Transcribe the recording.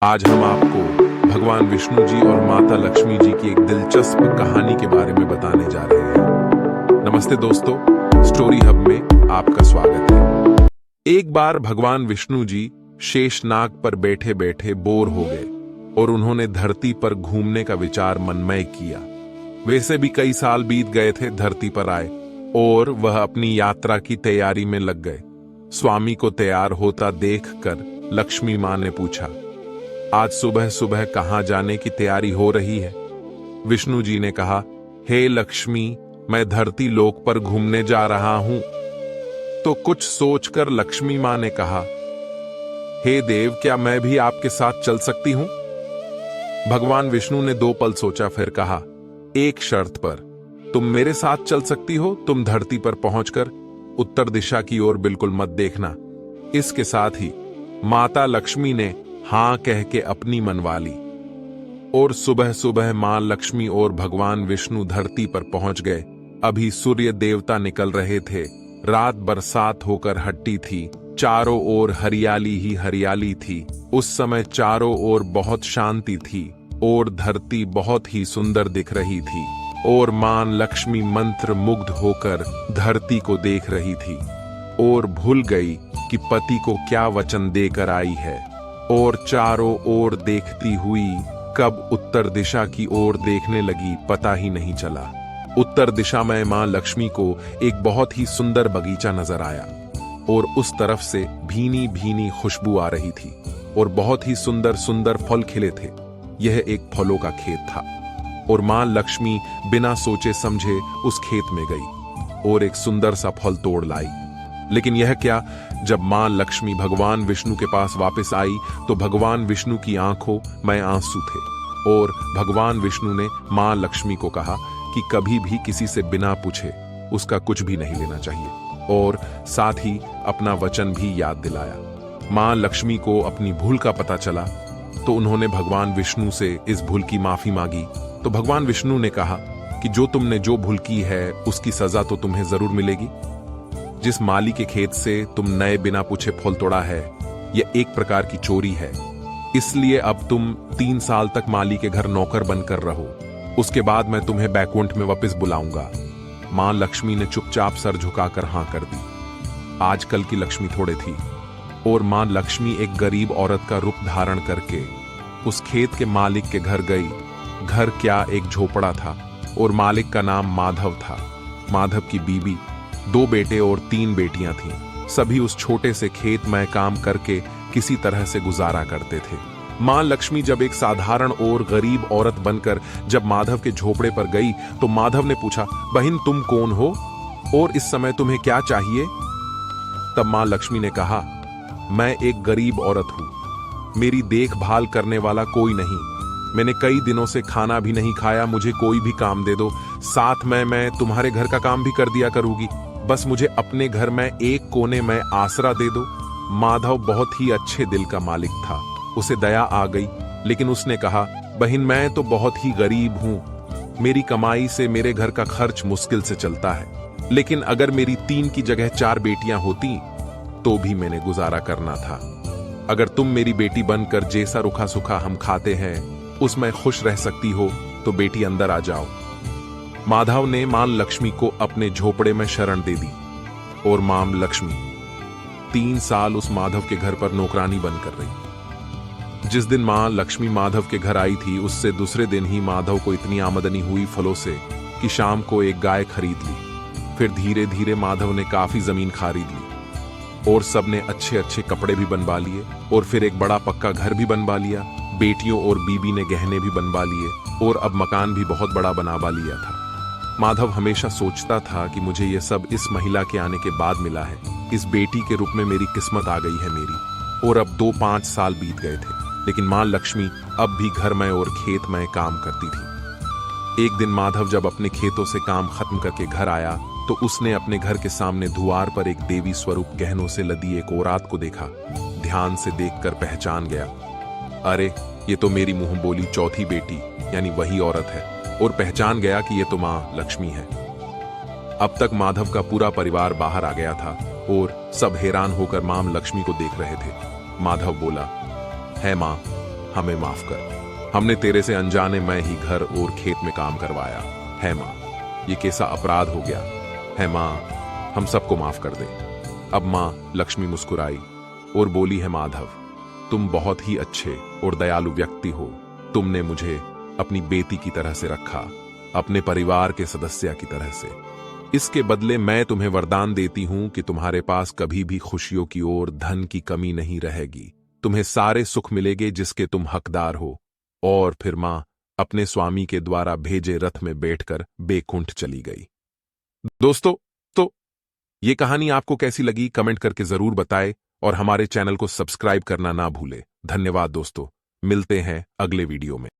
आज हम आपको भगवान विष्णु जी और माता लक्ष्मी जी की एक दिलचस्प कहानी के बारे में बताने जा रहे हैं। नमस्ते दोस्तों, स्टोरी हब में आपका स्वागत है। एक बार भगवान विष्णु जी शेषनाग पर बैठे बैठे बोर हो गए और उन्होंने धरती पर घूमने का विचार मनमय किया। वैसे भी कई साल बीत गए थे धरती पर आए और वह अपनी यात्रा की तैयारी में लग गए। स्वामी को तैयार होता देखकर लक्ष्मी मां ने पूछा, आज सुबह सुबह कहां जाने की तैयारी हो रही है? विष्णु जी ने कहा, हे लक्ष्मी, मैं धरती लोक पर घूमने जा रहा हूं। तो कुछ सोचकर लक्ष्मी मां ने कहा, हे देव, क्या मैं भी आपके साथ चल सकती हूं? भगवान विष्णु ने 2 पल सोचा, फिर कहा, एक शर्त पर। तुम मेरे साथ चल सकती हो, तुम धरती पर पहुंचकर उत्तर दिशा की ओर बिल्कुल मत देखना। इसके साथ ही माता लक्ष्मी ने हां कह के अपनी मनवा ली और सुबह सुबह मां लक्ष्मी और भगवान विष्णु धरती पर पहुंच गए। अभी सूर्य देवता निकल रहे थे। रात बरसात होकर हट्टी थी। चारों ओर हरियाली ही हरियाली थी। उस समय चारों ओर बहुत शांति थी और धरती बहुत ही सुंदर दिख रही थी और मां लक्ष्मी मंत्र मुग्ध होकर धरती को देख रही थी और भूल गई कि पति को क्या वचन देकर आई है और चारों ओर देखती हुई कब उत्तर दिशा की ओर देखने लगी पता ही नहीं चला। उत्तर दिशा में मां लक्ष्मी को एक बहुत ही सुंदर बगीचा नजर आया और उस तरफ से भीनी भीनी खुशबू आ रही थी और बहुत ही सुंदर सुंदर फल खिले थे। यह एक फलों का खेत था और मां लक्ष्मी बिना सोचे समझे उस खेत में गई और एक सुंदर सा फल तोड़ लाई। लेकिन यह क्या, जब मां लक्ष्मी भगवान विष्णु के पास वापस आई तो भगवान विष्णु की आंखों में आंसू थे और भगवान विष्णु ने मां लक्ष्मी को कहा कि कभी भी किसी से बिना पूछे उसका कुछ भी नहीं लेना चाहिए और साथ ही अपना वचन भी याद दिलाया। मां लक्ष्मी को अपनी भूल का पता चला तो उन्होंने भगवान विष्णु से इस भूल की माफी मांगी। तो भगवान विष्णु ने कहा कि जो तुमने जो भूल की है उसकी सजा तो तुम्हें जरूर मिलेगी। जिस माली के खेत से तुम नए बिना पूछे फल तोड़ा है, यह एक प्रकार की चोरी है। इसलिए अब तुम 3 साल तक माली के घर नौकर बनकर रहो। उसके बाद मैं तुम्हें बैकुंठ में वापस बुलाऊंगा। मां लक्ष्मी ने चुपचाप सर झुकाकर हां कर दी। आजकल की लक्ष्मी थोड़े थी और मां लक्ष्मी एक गरीब औरत का रूप धारण करके उस खेत के मालिक के घर गई। घर क्या, एक झोपड़ा था और मालिक का नाम माधव था। माधव की बीबी, 2 बेटे और 3 बेटियां थीं। सभी उस छोटे से खेत में काम करके किसी तरह से गुजारा करते थे। मां लक्ष्मी जब एक साधारण और गरीब औरत बनकर जब माधव के झोपड़े पर गई तो माधव ने पूछा, बहन तुम कौन हो और इस समय तुम्हें क्या चाहिए? तब मां लक्ष्मी ने कहा, मैं एक गरीब औरत हूं। मेरी देखभाल करने वाला कोई नहीं। मैंने कई दिनों से खाना भी नहीं खाया। मुझे कोई भी काम दे दो, साथ में मैं तुम्हारे घर का काम भी कर दिया करूंगी। बस मुझे अपने घर में एक कोने में आसरा दे दो। माधव बहुत ही अच्छे दिल का मालिक था। उसे दया आ गई, लेकिन उसने कहा, बहन मैं तो बहुत ही गरीब हूं। मेरी कमाई से मेरे घर का खर्च मुश्किल से चलता है। लेकिन अगर मेरी 3 की जगह 4 बेटियां होती तो भी मैंने गुजारा करना था। अगर तुम मेरी बेटी बनकर जैसा रूखा सूखा हम खाते हैं उसमें खुश रह सकती हो तो बेटी अंदर आ जाओ। माधव ने मां लक्ष्मी को अपने झोपड़े में शरण दे दी और मां लक्ष्मी 3 साल उस माधव के घर पर नौकरानी बनकर रही। जिस दिन मां लक्ष्मी माधव के घर आई थी उससे दूसरे दिन ही माधव को इतनी आमदनी हुई फलों से कि शाम को एक गाय खरीद ली। फिर धीरे धीरे माधव ने काफी जमीन खरीद ली और सबने अच्छे अच्छे कपड़े भी बनवा लिए और फिर एक बड़ा पक्का घर भी बनवा लिया। बेटियों और बीबी ने गहने भी बनवा लिए और अब मकान भी बहुत बड़ा बनवा लिया था। माधव हमेशा सोचता था कि मुझे यह सब इस महिला के आने के बाद मिला है। इस बेटी के रूप में मेरी किस्मत आ गई है मेरी। और अब 2-5 साल बीत गए थे, लेकिन मां लक्ष्मी अब भी घर में और खेत में काम करती थी। एक दिन माधव जब अपने खेतों से काम खत्म करके घर आया तो उसने अपने घर के सामने द्वार पर एक देवी स्वरूप गहनों से लदी एक औरत को देखा। ध्यान से देखकर पहचान गया, अरे ये तो मेरी मुंह बोली चौथी बेटी यानी वही औरत है, और पहचान गया कि ये तो मां लक्ष्मी है। अब तक माधव का पूरा परिवार बाहर आ गया था और सब हैरान होकर मां लक्ष्मी को देख रहे थे। माधव बोला, है मां, हमें माफ कर। हमने तेरे से अनजाने में ही घर और खेत में काम करवाया है माँ। ये कैसा अपराध हो गया है माँ, हम सबको माफ कर दे। अब माँ लक्ष्मी मुस्कुराई और बोली है माधव, तुम बहुत ही अच्छे और दयालु व्यक्ति हो। तुमने मुझे अपनी बेटी की तरह से रखा, अपने परिवार के सदस्य की तरह से। इसके बदले मैं तुम्हें वरदान देती हूं कि तुम्हारे पास कभी भी खुशियों की ओर धन की कमी नहीं रहेगी। तुम्हें सारे सुख मिलेंगे जिसके तुम हकदार हो। और फिर मां अपने स्वामी के द्वारा भेजे रथ में बैठकर बेकुंठ चली गई। दोस्तों, तो ये कहानी आपको कैसी लगी कमेंट करके जरूर बताएं और हमारे चैनल को सब्सक्राइब करना ना भूले। धन्यवाद दोस्तों, मिलते हैं अगले वीडियो में।